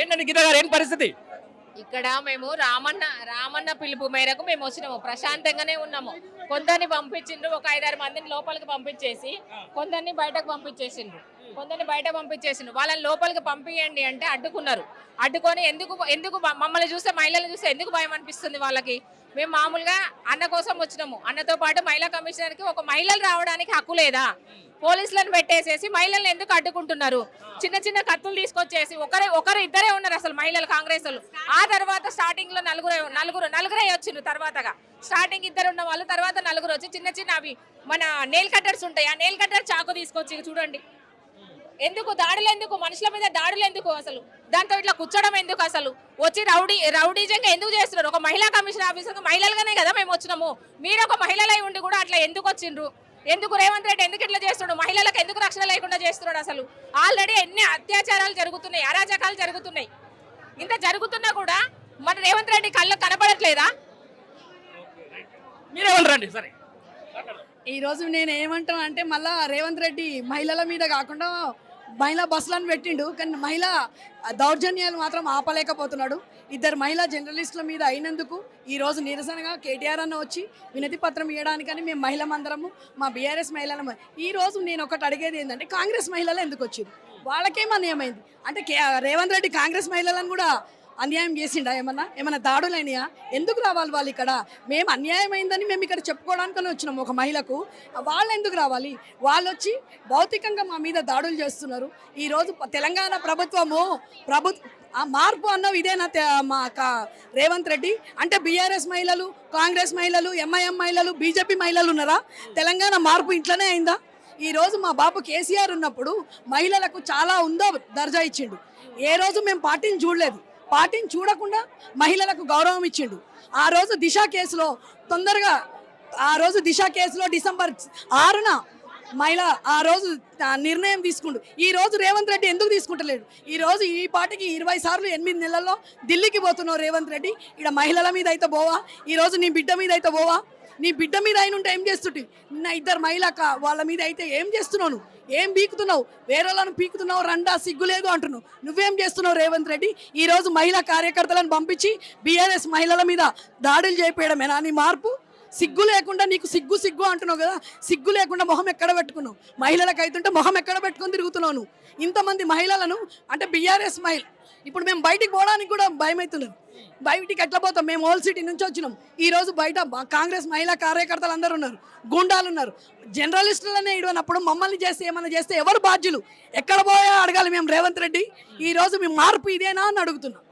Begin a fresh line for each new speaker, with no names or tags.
ఏంటండి గీత గారు, ఏం పరిస్థితి?
ఇక్కడ మేము రామన్న పిలుపు మేరకు మేము వచ్చినాము, ప్రశాంతంగానే ఉన్నాము. కొందరిని పంపించిండ్రు, ఒక 5-6 మందిని లోపలికి పంపించేసి కొందరిని బయట పంపించేసిండ్రు. వాళ్ళని లోపలికి పంపించండి అంటే అడ్డుకున్నారు. అడ్డుకొని ఎందుకు ఎందుకు మమ్మల్ని చూస్తే, మహిళలను చూస్తే ఎందుకు భయం అనిపిస్తుంది వాళ్ళకి? మేము మామూలుగా అన్న కోసం వచ్చినాము. అన్నతో పాటు మహిళా కమిషనర్కి ఒక మహిళలు రావడానికి హక్కు లేదా? పోలీసులను పెట్టేసేసి మహిళలను ఎందుకు అడ్డుకుంటున్నారు? చిన్న చిన్న కత్తులు తీసుకొచ్చేసి ఒకరు ఇద్దరే ఉన్నారు అసలు మహిళలు, కాంగ్రెస్ వాళ్ళు. ఆ తర్వాత స్టార్టింగ్ లో నలుగురే వచ్చిండ్రు. తర్వాతగా స్టార్టింగ్ ఇద్దరు ఉన్న వాళ్ళు, తర్వాత నలుగురు వచ్చి చిన్న చిన్న అవి మన నెయిల్ కట్టర్స్ ఉంటాయి, ఆ నెయిల్ కట్టర్ చాకు తీసుకొచ్చి చూడండి. ఎందుకు దాడులు, ఎందుకు మనుషుల మీద దాడులు, ఎందుకు అసలు? దాంతో ఇట్లా కూర్చోడం ఎందుకు అసలు? వచ్చి రౌడీజంగా ఎందుకు చేస్తున్నారు? ఒక మహిళా కమిషన్ ఆఫీసర్ మహిళలుగానే కదా మేము వచ్చినాము. మీరు ఒక మహిళలై ఉండి కూడా అట్లా ఎందుకు వచ్చిండ్రు? ఎందుకు రేవంత్ రెడ్డి ఎందుకు ఇట్లా చేస్తున్నాడు? మహిళలకు ఎందుకు రక్షణ లేకుండా చేస్తున్నాడు? అసలు ఆల్రెడీ ఎన్ని అత్యాచారాలు జరుగుతున్నాయి, అరాచకాలు జరుగుతున్నాయి. ఇంత జరుగుతున్నా కూడా మన రేవంత్ రెడ్డి కళ్ళు కనపడట్లేదా?
మీరేమంటారండి? సరే,
ఈ రోజు నేను ఏమంటాను అంటే, మళ్ళా రేవంత్ రెడ్డి మహిళల మీద కాకుండా మహిళా బస్సులను పెట్టిండు, కానీ మహిళా దౌర్జన్యాలు మాత్రం ఆపలేకపోతున్నాడు. ఇద్దరు మహిళా జర్నలిస్టుల మీద అయినందుకు ఈరోజు నిరసనగా కేటీఆర్ అన్న వచ్చి వినతి పత్రం ఇవ్వడానికని మేము మహిళమందరము, మా బీఆర్ఎస్ మహిళల ఈరోజు నేను ఒకటి అడిగేది ఏంటంటే, కాంగ్రెస్ మహిళలు ఎందుకు వచ్చింది? వాళ్ళకేం అన్యాయమైంది అంటే రేవంత్ రెడ్డి కాంగ్రెస్ మహిళలను కూడా అన్యాయం చేసిండా? ఏమన్నా దాడులైనయా? ఎందుకు రావాలి వాళ్ళు ఇక్కడ? మేము అన్యాయమైందని మేము ఇక్కడ చెప్పుకోవడానికని వచ్చినాము ఒక మహిళకు. వాళ్ళు ఎందుకు రావాలి? వాళ్ళు వచ్చి భౌతికంగా మా మీద దాడులు చేస్తున్నారు. ఈరోజు తెలంగాణ ఆ మార్పు అన్నవి ఇదేనా? మా రేవంత్ రెడ్డి అంటే బీఆర్ఎస్ మహిళలు, కాంగ్రెస్ మహిళలు, ఎంఐఎం మహిళలు, బీజేపీ మహిళలు ఉన్నారా? తెలంగాణ మార్పు ఇంట్లోనే అయిందా? ఈరోజు మా బాబు కేసీఆర్ ఉన్నప్పుడు మహిళలకు చాలా ఉందో దర్జా ఇచ్చిండు. ఏ రోజు మేము పార్టీని చూడలేదు. పార్టీని చూడకుండా మహిళలకు గౌరవం ఇచ్చిండు. ఆ రోజు దిశ కేసులో డిసెంబర్ 6న ఆ రోజు నిర్ణయం తీసుకుండు. ఈ రోజు రేవంత్ రెడ్డి ఎందుకు తీసుకుంటలేడు? ఈ రోజు ఈ పార్టీకి 20 సార్లు 8 నెలల్లో ఢిల్లీకి పోతున్నావు రేవంత్ రెడ్డి. ఇక్కడ మహిళల మీద అయితే పోవా? ఈరోజు నీ బిడ్డ మీద అయితే పోవా? నీ బిడ్డ మీద అయిన ఉంటే ఏం చేస్తుంటే, నిన్న ఇద్దరు మహిళ వాళ్ళ మీద అయితే ఏం చేస్తున్నావు? ఏం పీకుతున్నావు? వేరేలను పీకుతున్నావు, రండా సిగ్గులేదు అంటున్నావు. నువ్వేం చేస్తున్నావు రేవంత్ రెడ్డి? ఈరోజు మహిళా కార్యకర్తలను పంపించి బీఆర్ఎస్ మహిళల మీద దాడులు చేపేయడమేనా నీ మార్పు? సిగ్గు లేకుండా నీకు సిగ్గు అంటున్నావు కదా, సిగ్గు లేకుండా మొహం ఎక్కడ పెట్టుకున్నావు? మహిళలకు అవుతుంటే మొహం ఎక్కడ పెట్టుకొని తిరుగుతున్నావు నువ్వు? ఇంతమంది మహిళలను అంటే బీఆర్ఎస్ మహిళ ఇప్పుడు మేము బయటికి పోవడానికి కూడా భయం అవుతున్నారు. బయటికి ఎట్లా పోతాం? మేము ఓల్డ్ సిటీ నుంచి వచ్చినాం. ఈరోజు బయట కాంగ్రెస్ మహిళా కార్యకర్తలు అందరూ ఉన్నారు, గూండాలు ఉన్నారు. జర్నలిస్టులనే ఇడవనప్పుడు మమ్మల్ని చేస్తే ఏమన్నా చేస్తే ఎవరు బాధ్యులు? ఎక్కడ పోయా అడగాలి మేము రేవంత్ రెడ్డి? ఈరోజు మీ మార్పు ఇదేనా అని అడుగుతున్నాం.